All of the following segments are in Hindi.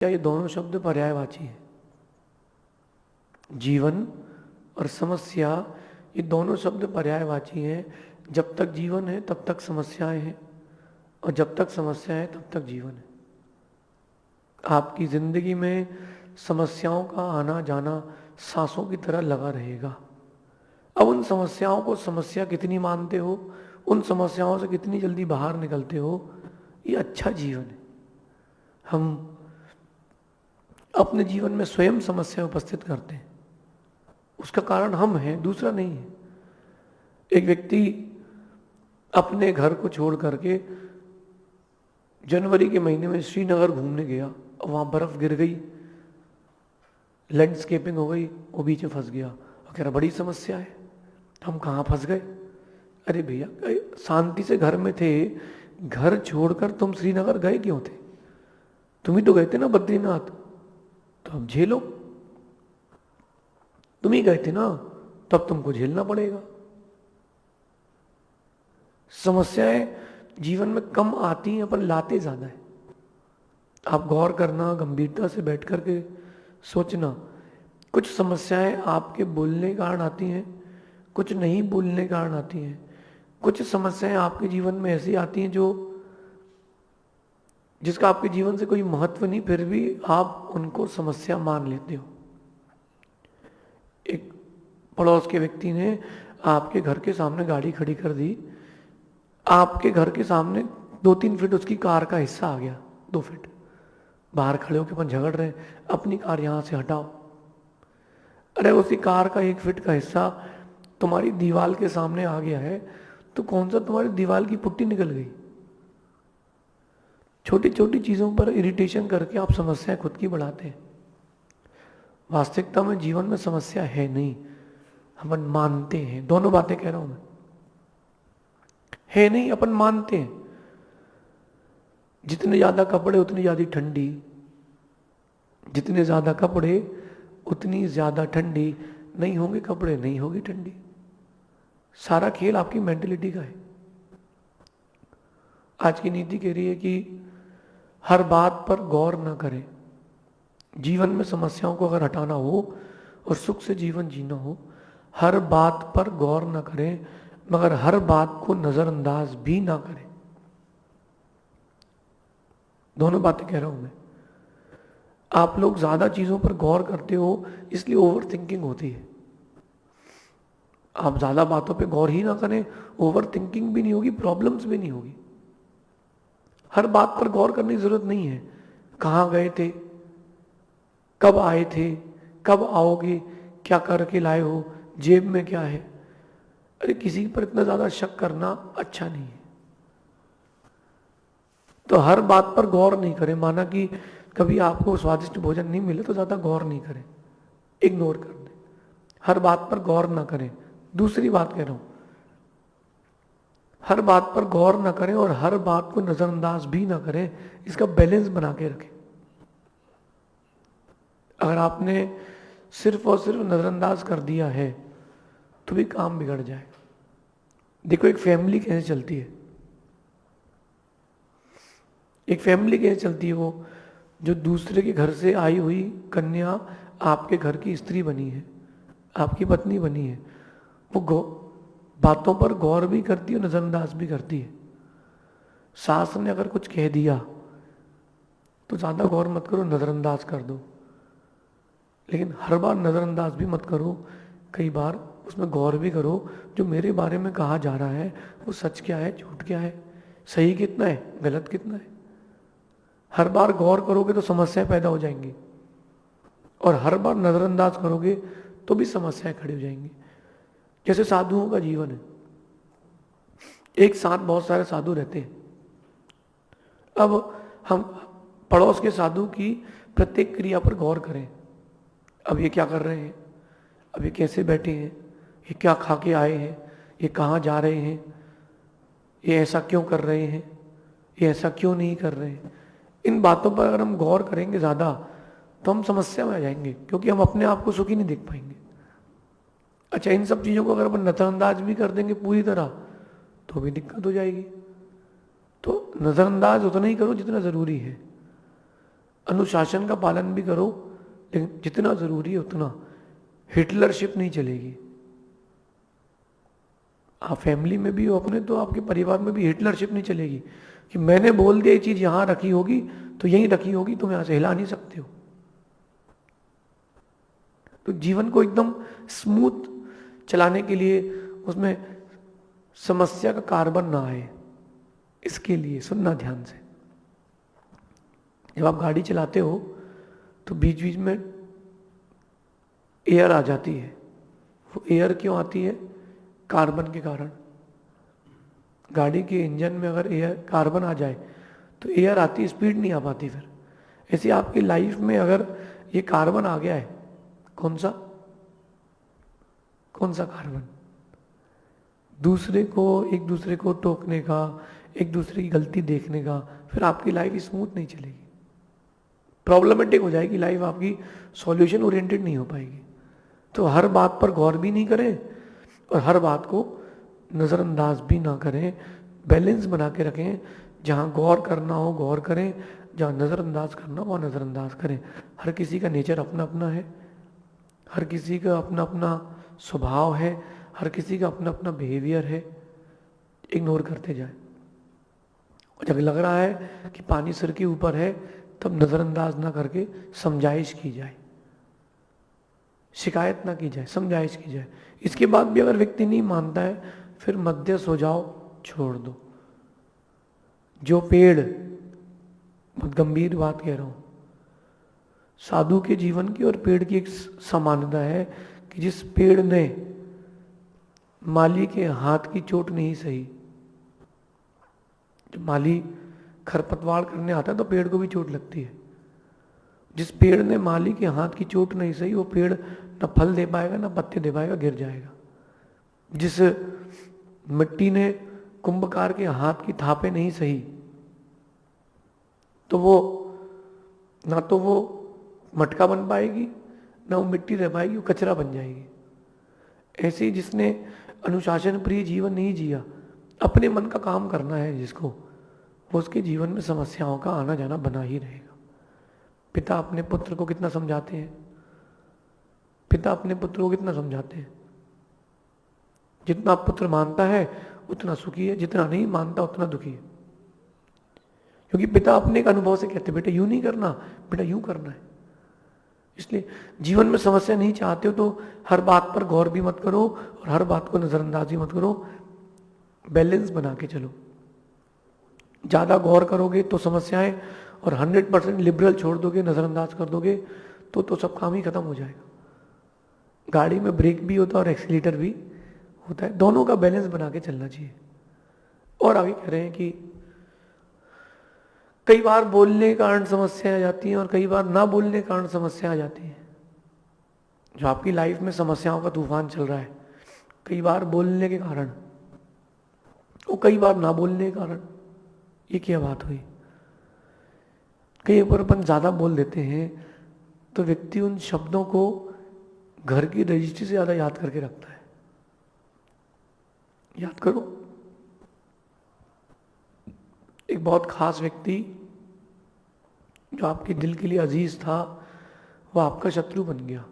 क्या ये दोनों शब्द पर्यायवाची हैं? जीवन और समस्या, ये दोनों शब्द पर्यायवाची हैं। जब तक जीवन है तब तक समस्याएं हैं, और जब तक समस्या है तब तक जीवन है। आपकी जिंदगी में समस्याओं का आना जाना सांसों की तरह लगा रहेगा। अब उन समस्याओं को समस्या कितनी मानते हो, उन समस्याओं से कितनी जल्दी बाहर निकलते हो, ये अच्छा जीवन है। हम अपने जीवन में स्वयं समस्या उपस्थित करते हैं, उसका कारण हम हैं, दूसरा नहीं है। एक व्यक्ति अपने घर को छोड़ करके जनवरी के महीने में श्रीनगर घूमने गया, वहां बर्फ गिर गई, लैंडस्केपिंग हो गई, वो बीच में फंस गया और कह रहा बड़ी समस्या है, हम कहाँ फंस गए। अरे भैया, शांति से घर में थे, घर छोड़कर तुम श्रीनगर गए क्यों थे? तुम ही तो गए थे ना बद्रीनाथ, तो अब झेलो। तुम ही गए थे ना, तब तुमको झेलना पड़ेगा। समस्याएं जीवन में कम आती हैं पर लाते ज्यादा है। आप गौर करना, गंभीरता से बैठ करके सोचना। कुछ समस्याएं आपके बोलने के कारण आती हैं, कुछ नहीं बोलने के कारण आती हैं। कुछ समस्याएं आपके जीवन में ऐसी आती हैं जिसका आपके जीवन से कोई महत्व नहीं, फिर भी आप उनको समस्या मान लेते हो। एक पड़ोस के व्यक्ति ने आपके घर के सामने गाड़ी खड़ी कर दी, आपके घर के सामने 2-3 फीट उसकी कार का हिस्सा आ गया, 2 फीट। बाहर खड़े होकर अपन झगड़ रहे हैं, अपनी कार यहां से हटाओ। अरे उसी कार का 1 फीट का हिस्सा तुम्हारी दीवार के सामने आ गया है, तो कौन सा तुम्हारी दीवार की पुट्टी निकल गई। छोटी छोटी चीजों पर इरिटेशन करके आप समस्याएं खुद की बढ़ाते हैं। वास्तविकता में जीवन में समस्या है नहीं, अपन मानते हैं। दोनों बातें कह रहा हूं मैं, है नहीं, अपन मानते हैं। जितने ज्यादा कपड़े उतनी ज्यादा ठंडी, जितने ज्यादा कपड़े उतनी ज्यादा ठंडी, नहीं होंगे कपड़े नहीं होगी ठंडी। सारा खेल आपकी मेंटेलिटी का है। आज की नीति कह रही है कि हर बात पर गौर ना करें। जीवन में समस्याओं को अगर हटाना हो और सुख से जीवन जीना हो, हर बात पर गौर ना करें, मगर हर बात को नजरअंदाज भी ना करें। दोनों बातें कह रहा हूं मैं। आप लोग ज्यादा चीजों पर गौर करते हो, इसलिए ओवर थिंकिंग होती है। आप ज्यादा बातों पे गौर ही ना करें, ओवर थिंकिंग भी नहीं होगी, प्रॉब्लम्स भी नहीं होगी। हर बात पर गौर करने की जरूरत नहीं है। कहां गए थे, कब आए थे, कब आओगे, क्या करके लाए हो, जेब में क्या है। अरे किसी पर इतना ज्यादा शक करना अच्छा नहीं है। तो हर बात पर गौर नहीं करें। माना कि कभी आपको स्वादिष्ट भोजन नहीं मिले तो ज्यादा गौर नहीं करें, इग्नोर कर दें। हर बात पर गौर ना करें। दूसरी बात कह रहा हूं, हर बात पर गौर ना करें और हर बात को नजरअंदाज भी ना करें। इसका बैलेंस बना के रखें। अगर आपने सिर्फ और सिर्फ नजरअंदाज कर दिया है तो भी काम बिगड़ जाएगा। देखो एक फैमिली कैसे चलती है, एक फैमिली कैसे चलती है। वो जो दूसरे के घर से आई हुई कन्या आपके घर की स्त्री बनी है, आपकी पत्नी बनी है, वो बातों पर गौर भी करती है, नजरअंदाज भी करती है। सास ने अगर कुछ कह दिया तो ज्यादा गौर मत करो, नजरअंदाज कर दो। लेकिन हर बार नजरअंदाज भी मत करो, कई बार उसमें गौर भी करो। जो मेरे बारे में कहा जा रहा है वो सच क्या है, झूठ क्या है, सही कितना है, गलत कितना है। हर बार गौर करोगे तो समस्याएं पैदा हो जाएंगी, और हर बार नजरअंदाज करोगे तो भी समस्याएं खड़ी हो जाएंगी। जैसे साधुओं का जीवन है, एक साथ बहुत सारे साधु रहते हैं। अब हम पड़ोस के साधु की प्रत्येक क्रिया पर गौर करें। अब ये क्या कर रहे हैं, अब ये कैसे बैठे हैं, ये क्या खा के आए हैं, ये कहाँ जा रहे हैं, ये ऐसा क्यों कर रहे हैं, ये ऐसा क्यों नहीं कर रहे हैं। इन बातों पर अगर हम गौर करेंगे ज्यादा तो हम समस्या में आ जाएंगे, क्योंकि हम अपने आप को सुखी नहीं देख पाएंगे। अच्छा, इन सब चीजों को अगर अपन नजरअंदाज भी कर देंगे पूरी तरह तो भी दिक्कत हो जाएगी। तो नजरअंदाज उतना ही करो जितना जरूरी है। अनुशासन का पालन भी करो, लेकिन जितना जरूरी है उतना। हिटलरशिप नहीं चलेगी। आप फैमिली में भी हो अपने, तो आपके परिवार में भी हिटलरशिप नहीं चलेगी कि मैंने बोल दिया ये चीज यहां रखी होगी तो यहीं रखी होगी, तुम यहां से हिला नहीं सकते हो। तो जीवन को एकदम स्मूथ चलाने के लिए उसमें समस्या का कार्बन ना आए, इसके लिए सुनना ध्यान से। जब आप गाड़ी चलाते हो तो बीच बीच में एयर आ जाती है। वो एयर क्यों आती है? कार्बन के कारण। गाड़ी के इंजन में अगर एयर कार्बन आ जाए तो एयर आती, स्पीड नहीं आ पाती। फिर ऐसे आपकी लाइफ में अगर ये कार्बन आ गया है, कौन सा कार्बन? एक दूसरे को टोकने का, एक दूसरे की गलती देखने का, फिर आपकी लाइफ स्मूथ नहीं चलेगी, प्रॉब्लमेटिक हो जाएगी लाइफ आपकी, सॉल्यूशन ओरिएंटेड नहीं हो पाएगी। तो हर बात पर गौर भी नहीं करें और हर बात को नज़रअंदाज भी ना करें, बैलेंस बना के रखें। जहाँ गौर करना हो गौर करें, जहाँ नज़रअंदाज करना हो वहाँ नज़रअंदाज करें। हर किसी का नेचर अपना अपना है, हर किसी का अपना अपना स्वभाव है, हर किसी का अपना अपना बिहेवियर है। इग्नोर करते जाए। और जब लग रहा है कि पानी सिर के ऊपर है, तब नज़रअंदाज ना करके समझाइश की जाए, शिकायत ना की जाए, समझाइश की जाए। इसके बाद भी अगर व्यक्ति नहीं मानता है, फिर मध्यस्थ हो जाओ, छोड़ दो। जो पेड़, बहुत गंभीर बात कह रहा हूं, साधु के जीवन की और पेड़ की एक समानता है कि जिस पेड़ ने माली के हाथ की चोट नहीं सही, जब माली खरपतवार करने आता है तो पेड़ को भी चोट लगती है। जिस पेड़ ने माली के हाथ की चोट नहीं सही, वो पेड़ न फल दे पाएगा, न पत्ते दे पाएगा, गिर जाएगा। जिस मिट्टी ने कुंभकार के हाथ की थापे नहीं सही, तो वो ना तो वो मटका बन पाएगी, ना वो मिट्टी रह पाएगी, वो कचरा बन जाएगी। ऐसे ही जिसने अनुशासन प्रिय जीवन नहीं जिया, अपने मन का काम करना है जिसको, वो उसके जीवन में समस्याओं का आना जाना बना ही रहेगा। पिता अपने पुत्र को कितना समझाते हैं, पिता अपने पुत्र को कितना समझाते हैं। जितना पुत्र मानता है उतना सुखी है, जितना नहीं मानता उतना दुखी है। क्योंकि पिता अपने एक अनुभव से कहते बेटा यूं नहीं करना, बेटा यूं करना है। इसलिए जीवन में समस्या नहीं चाहते हो तो हर बात पर गौर भी मत करो और हर बात को नजरअंदाज भी मत करो, बैलेंस बना के चलो। ज्यादा गौर करोगे तो समस्याएं, और 100% लिबरल छोड़ दोगे, नजरअंदाज कर दोगे तो सब काम ही खत्म हो जाएगा। गाड़ी में ब्रेक भी होता है और एक्सीलेटर भी होता है, दोनों का बैलेंस बना के चलना चाहिए। और आगे कह रहे हैं कि कई बार बोलने के कारण समस्याएं आ जाती हैं और कई बार ना बोलने के कारण समस्याएं आ जाती हैं। जो आपकी लाइफ में समस्याओं का तूफान चल रहा है, कई बार बोलने के कारण और कई बार ना बोलने के कारण, ये क्या बात हुई? कई बार अपन ज्यादा बोल देते हैं तो व्यक्ति उन शब्दों को घर की रजिस्ट्री से ज्यादा याद करके रखता है। याद करो, एक बहुत खास व्यक्ति जो आपके दिल के लिए अजीज था, वो आपका शत्रु बन गया।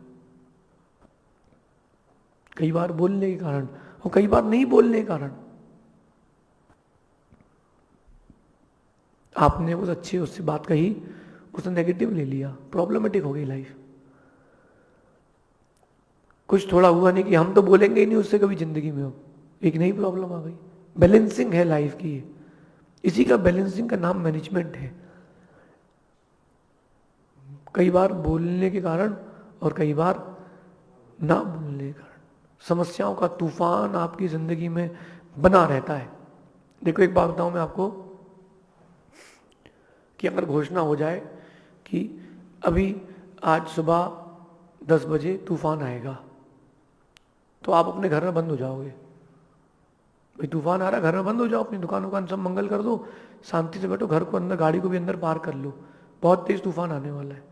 कई बार बोलने के कारण और कई बार नहीं बोलने के कारण। आपने उस अच्छी उससे बात कही, उसने नेगेटिव ले लिया, प्रॉब्लमेटिक हो गई लाइफ। कुछ थोड़ा हुआ नहीं कि हम तो बोलेंगे ही नहीं उससे कभी जिंदगी में, हो एक नई प्रॉब्लम आ गई। बैलेंसिंग है लाइफ की, इसी का बैलेंसिंग का नाम मैनेजमेंट है। कई बार बोलने के कारण और कई बार ना बोलने के कारण समस्याओं का तूफान आपकी जिंदगी में बना रहता है। देखो एक बात बताऊं मैं आपको, कि अगर घोषणा हो जाए कि अभी आज सुबह 10 बजे तूफान आएगा, तो आप अपने घर में बंद हो जाओगे। भाई तूफान आ रहा है, घर में बंद हो जाओ, अपनी दुकान सब मंगल कर दो, शांति से बैठो, घर को अंदर, गाड़ी को भी अंदर पार कर लो, बहुत तेज तूफान आने वाला है,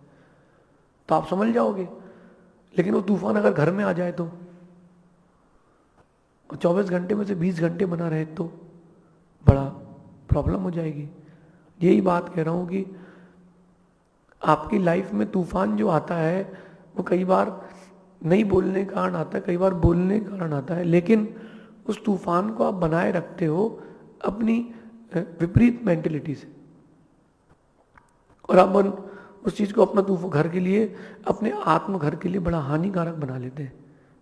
तो आप समझ जाओगे। लेकिन वो तूफान अगर घर में आ जाए तो 24 घंटे में से 20 घंटे बना रहे तो बड़ा प्रॉब्लम हो जाएगी। यही बात कह रहा हूं कि आपकी लाइफ में तूफान जो आता है वो कई बार नहीं बोलने के कारण आता है, कई बार बोलने के कारण आता है, लेकिन उस तूफान को आप बनाए रखते हो अपनी विपरीत मेंटेलिटी से, और अपन उस चीज को अपना तूफान घर के लिए, अपने आत्म घर के लिए बड़ा हानिकारक बना लेते हैं।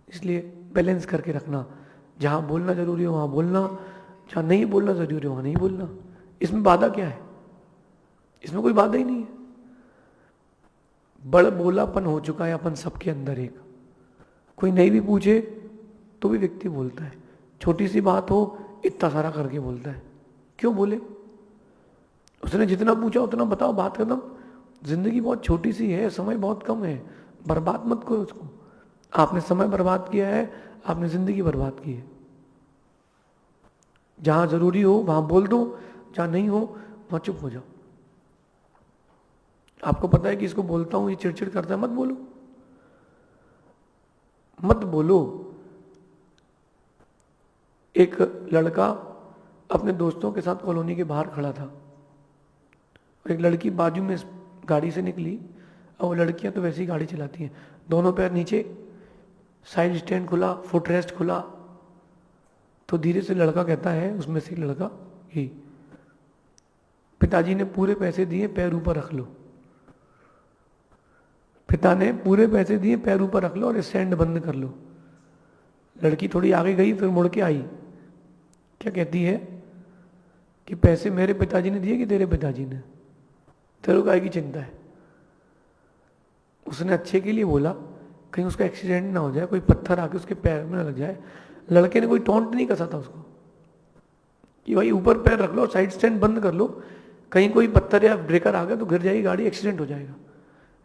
इसलिए बैलेंस करके रखना, जहां बोलना जरूरी हो वहां बोलना, जहां नहीं बोलना जरूरी हो वहां नहीं बोलना। इसमें बाधा क्या है? इसमें कोई बाधा ही नहीं है। बड़ बोलापन हो चुका है अपन सबके अंदर। एक कोई नहीं भी पूछे तो भी व्यक्ति बोलता है, छोटी सी बात हो इतना सारा करके बोलता है। क्यों बोले? उसने जितना पूछा उतना बताओ, बात खत्म। जिंदगी बहुत छोटी सी है, समय बहुत कम है, बर्बाद मत करो उसको। आपने समय बर्बाद किया है, आपने जिंदगी बर्बाद की है। जहां जरूरी हो वहां बोल दो, जहां नहीं हो वहां चुप हो जाओ। आपको पता है कि इसको बोलता हूं ये चिड़चिड़ करता है, मत बोलो, मत बोलो। एक लड़का अपने दोस्तों के साथ कॉलोनी के बाहर खड़ा था और एक लड़की बाजू में गाड़ी से निकली, और वो लड़कियां तो वैसी गाड़ी चलाती हैं, दोनों पैर नीचे, साइड स्टैंड खुला, फुट रेस्ट खुला। तो धीरे से लड़का कहता है, उसमें से एक लड़का, कि पिताजी ने पूरे पैसे दिए, पैर ऊपर रख लो। पिता ने पूरे पैसे दिए, पैर ऊपर रख लो और स्टैंड बंद कर लो। लड़की थोड़ी आगे गई, फिर मुड़ के आई, क्या कहती है कि पैसे मेरे पिताजी ने दिए कि तेरे पिताजी ने? तेरे को काय की चिंता है? उसने अच्छे के लिए बोला, कहीं उसका एक्सीडेंट ना हो जाए, कोई पत्थर आके उसके पैर में ना लग जाए। लड़के ने कोई टोंट नहीं कसा था उसको कि भाई ऊपर पैर रख लो, साइड स्टैंड बंद कर लो, कहीं कोई पत्थर या ब्रेकर आ गया तो गिर जाएगी गाड़ी, एक्सीडेंट हो जाएगा।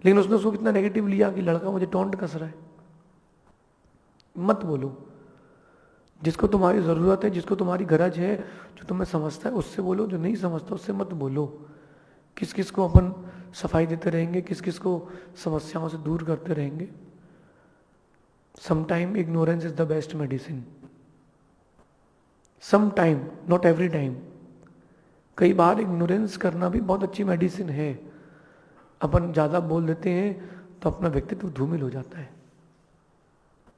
लेकिन उसने उसको कितना नेगेटिव लिया कि लड़का मुझे टोंट कस रहा है। मत बोलो। जिसको तुम्हारी जरूरत है, जिसको तुम्हारी गरज है, जो तुम्हें समझता है उससे बोलो, जो नहीं समझता उससे मत बोलो। किस किस को अपन सफाई देते रहेंगे, किस किस को समस्याओं से दूर करते रहेंगे। Sometime ignorance is the best medicine. Sometime, not every time. कई बार इग्नोरेंस करना भी बहुत अच्छी मेडिसिन है। अपन ज्यादा बोल देते हैं तो अपना व्यक्तित्व धूमिल हो जाता है।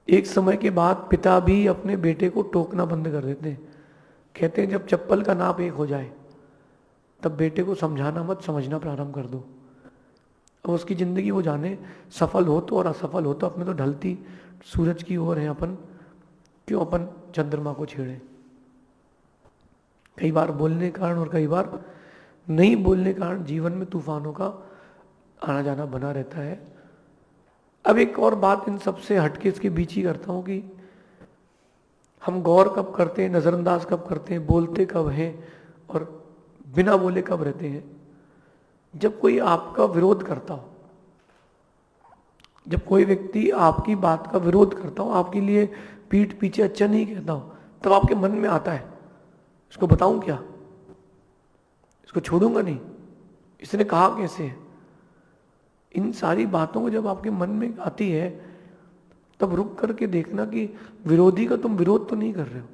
एक समय के बाद पिता भी अपने बेटे को टोकना बंद कर देते हैं। कहते हैं जब चप्पल का नाप एक हो जाए तब बेटे को समझाना मत, समझना प्रारंभ कर दो। अब उसकी जिंदगी वो जाने, सफल हो तो और असफल हो तो। अपने तो ढलती सूरज की ओर है अपन, क्यों अपन चंद्रमा को छेड़े? कई बार बोलने के कारण और कई बार नहीं बोलने के कारण जीवन में तूफानों का आना जाना बना रहता है। अब एक और बात इन सबसे हटके इसके बीच ही करता हूं कि हम गौर कब करते हैं, नजरअंदाज कब करते हैं, बोलते कब हैं और बिना बोले कब रहते हैं? जब कोई आपका विरोध करता हो, जब कोई व्यक्ति आपकी बात का विरोध करता हो, आपके लिए पीठ पीछे अच्छा नहीं कहता हो, तब आपके मन में आता है इसको बताऊं क्या, इसको छोड़ूंगा नहीं, इसने कहा कैसे है। इन सारी बातों को जब आपके मन में आती है तब रुक करके देखना कि विरोधी का तुम विरोध तो नहीं कर रहे हो।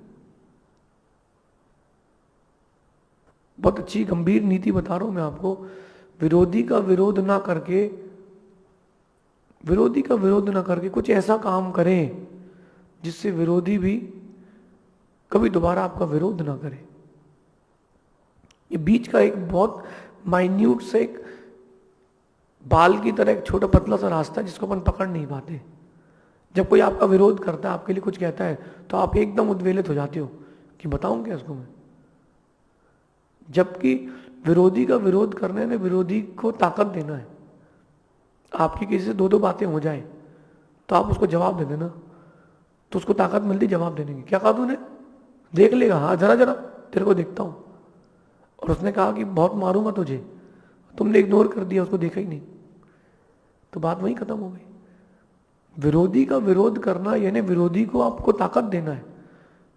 बहुत अच्छी गंभीर नीति बता रहा हूं मैं आपको। विरोधी का विरोध ना करके, विरोधी का विरोध ना करके कुछ ऐसा काम करें जिससे विरोधी भी कभी दोबारा आपका विरोध ना करे। ये बीच का एक बहुत माइन्यूट से एक बाल की तरह एक छोटा पतला सा रास्ता है जिसको अपन पकड़ नहीं पाते। जब कोई आपका विरोध करता है, आपके लिए कुछ कहता है, तो आप एकदम उद्वेलित हो जाते हो कि बताऊं क्या इसको मैं। जबकि विरोधी का विरोध करने में विरोधी को ताकत देना है। आपकी किसी से दो दो बातें हो जाए तो आप उसको जवाब दे देना, तो उसको ताकत मिलती जवाब देने की। क्या कहा तूने? देख लेगा, हाँ जरा जरा तेरे को देखता हूं। और उसने कहा कि बहुत मारूंगा तुझे, तुमने इग्नोर कर दिया, उसको देखा ही नहीं, तो बात वहीं खत्म हो गई। विरोधी का विरोध करना यानी विरोधी को आपको ताकत देना है।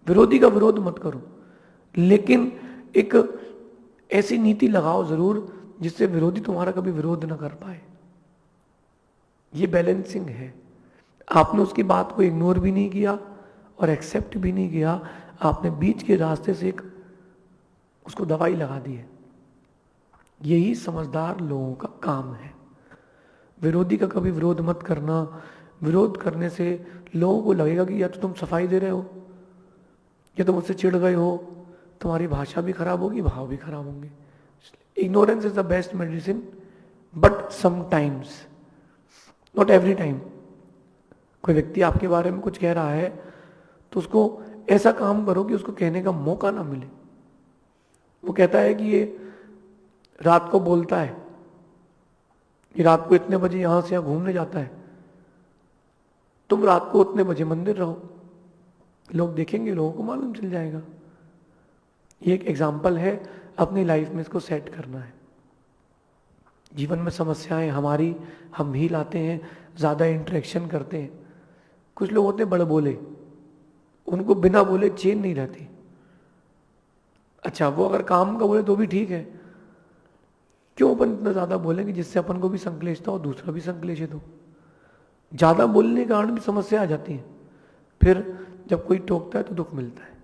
विरोधी का विरोध मत करो, लेकिन एक ऐसी नीति लगाओ जरूर जिससे विरोधी तुम्हारा कभी विरोध ना कर पाए। ये बैलेंसिंग है। आपने उसकी बात को इग्नोर भी नहीं किया और एक्सेप्ट भी नहीं किया, आपने बीच के रास्ते से एक उसको दवाई लगा दी है। यही समझदार लोगों का काम है। विरोधी का कभी विरोध मत करना। विरोध करने से लोगों को लगेगा कि या तो तुम सफाई दे रहे हो, या तो मुझसे चिढ़ गए हो, तुम्हारी भाषा भी खराब होगी, भाव भी खराब होंगे। Ignorance is the best medicine, but sometimes, not every time. कोई व्यक्ति आपके बारे में कुछ कह रहा है तो उसको ऐसा काम करो कि उसको कहने का मौका ना मिले। वो कहता है कि ये रात को बोलता है, ये रात को इतने बजे यहां से यहां घूमने जाता है, तुम रात को उतने बजे मंदिर रहो, लोग देखेंगे, लोगों को मालूम चल जाएगा। ये एक एग्जाम्पल है, अपनी लाइफ में इसको सेट करना है। जीवन में समस्याएं हमारी, हम ही लाते हैं, ज्यादा इंटरेक्शन करते हैं। कुछ लोग होते हैं बड़े बोले, उनको बिना बोले चैन नहीं रहती। अच्छा, वो अगर काम का बोले तो भी ठीक है, क्यों अपन इतना ज्यादा बोलेंगे जिससे अपन को भी संक्लेशता हो, दूसरा भी संक्लेशित हो। ज्यादा बोलने के कारण भी समस्या आ जाती है, फिर जब कोई टोकता है तो दुख मिलता है।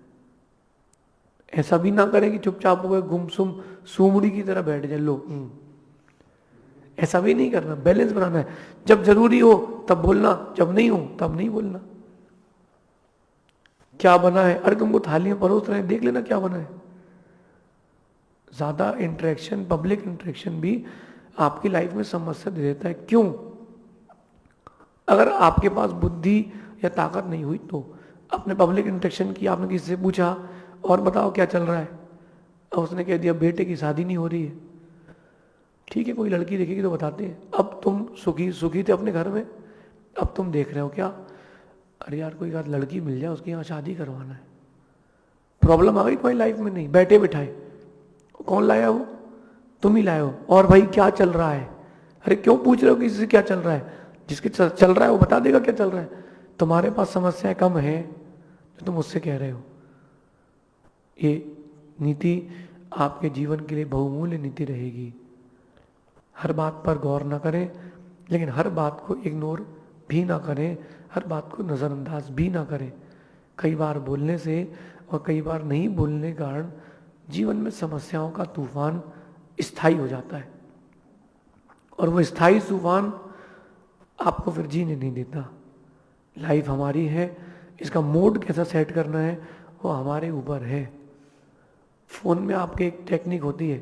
ऐसा भी ना करें कि चुपचाप हो गए गुमसुम सूमड़ी की तरह बैठ जाए लोग, ऐसा भी नहीं करना। बैलेंस बनाना है, जब जरूरी हो तब बोलना, जब नहीं हो तब नहीं बोलना। क्या बना है, अरे तुमको थाली में परोस रहे हैं, देख लेना क्या बना है। ज्यादा इंटरेक्शन, पब्लिक इंटरेक्शन भी आपकी लाइफ में समस्या दे देता है। क्यों? अगर आपके पास बुद्धि या ताकत नहीं हुई तो आपने पब्लिक इंटरेक्शन की, आपने किसी से पूछा और बताओ क्या चल रहा है, और उसने कह दिया बेटे की शादी नहीं हो रही है। ठीक है, कोई लड़की देखेगी तो बताते हैं। अब तुम सुखी थे अपने घर में, अब तुम देख रहे हो क्या, अरे यार कोई बात लड़की मिल जाए, उसके यहाँ शादी करवाना है। प्रॉब्लम आ गई तुम्हारी लाइफ में? नहीं, बैठे बिठाए। कौन लाया वो? तुम ही लाए हो। और भाई क्या चल रहा है? अरे क्यों पूछ रहे हो किसी से क्या चल रहा है? जिसके चल रहा है वो बता देगा क्या चल रहा है। तुम्हारे पास समस्याएं कम है जो तुम उससे कह रहे हो। ये नीति आपके जीवन के लिए बहुमूल्य नीति रहेगी। हर बात पर गौर ना करें, लेकिन हर बात को इग्नोर भी ना करें, हर बात को नज़रअंदाज भी ना करें। कई बार बोलने से और कई बार नहीं बोलने के कारण जीवन में समस्याओं का तूफान स्थायी हो जाता है, और वो स्थायी तूफान आपको फिर जीने नहीं देता। लाइफ हमारी है, इसका मोड कैसा सेट करना है वो हमारे ऊपर है। फोन में आपके एक टेक्निक होती है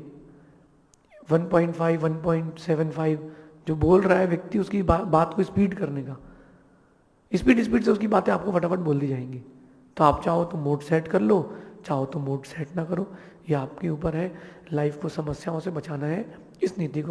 1.5, 1.75, जो बोल रहा है व्यक्ति उसकी बात को स्पीड करने का। स्पीड से उसकी बातें आपको फटाफट बोल दी जाएंगी। तो आप चाहो तो मोड सेट कर लो, चाहो तो मोड सेट ना करो, ये आपके ऊपर है। लाइफ को समस्याओं से बचाना है, इस नीति को